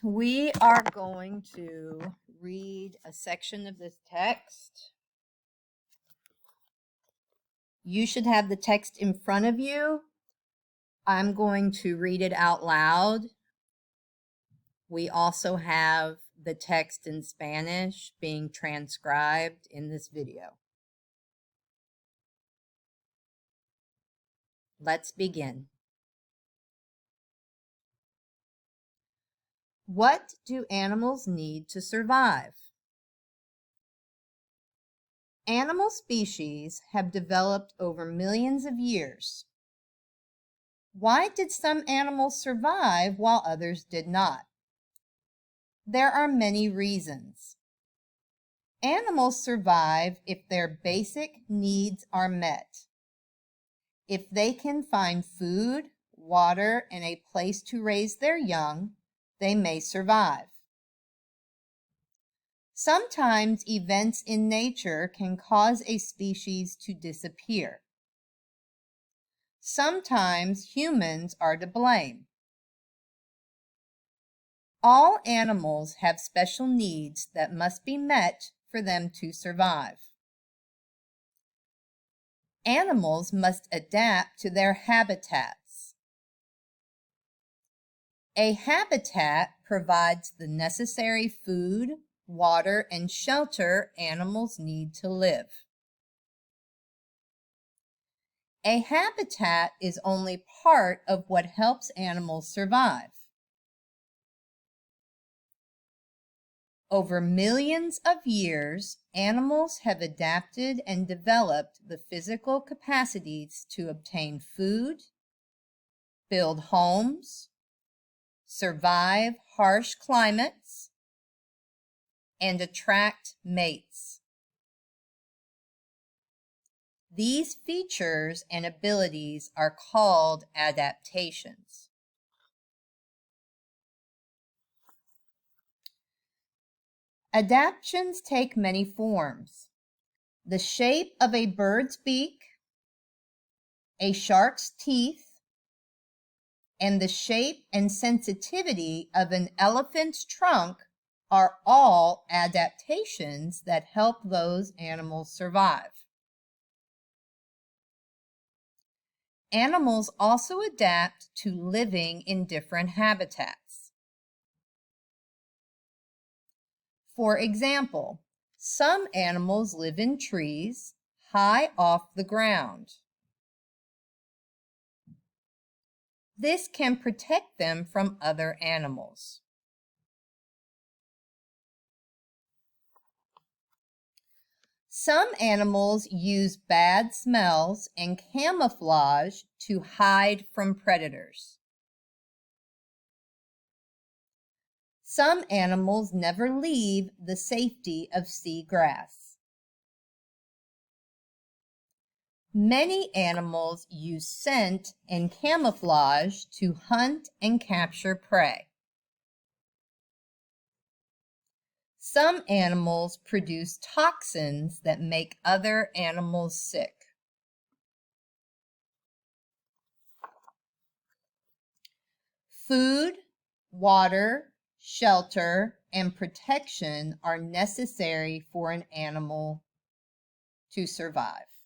we are going to read a section of this text. You should have the text in front of you. I'm going to read it out loud. We also have the text in Spanish being transcribed in this video. Let's begin. What do animals need to survive? Animal species have developed over millions of years. Why did some animals survive while others did not? There are many reasons. Animals survive if their basic needs are met. If they can find food, water, and a place to raise their young, they may survive. Sometimes events in nature can cause a species to disappear. Sometimes humans are to blame. All animals have special needs that must be met for them to survive. Animals must adapt to their habitats. A habitat provides the necessary food, water, and shelter animals need to live. A habitat is only part of what helps animals survive. Over millions of years, animals have adapted and developed the physical capacities to obtain food, build homes, survive harsh climates, and attract mates. These features and abilities are called adaptations. Adaptations take many forms. The shape of a bird's beak, a shark's teeth, and the shape and sensitivity of an elephant's trunk are all adaptations that help those animals survive. Animals also adapt to living in different habitats. For example, some animals live in trees high off the ground. This can protect them from other animals. Some animals use bad smells and camouflage to hide from predators. Some animals never leave the safety of sea grass. Many animals use scent and camouflage to hunt and capture prey. Some animals produce toxins that make other animals sick. Food, water, shelter, and protection are necessary for an animal to survive.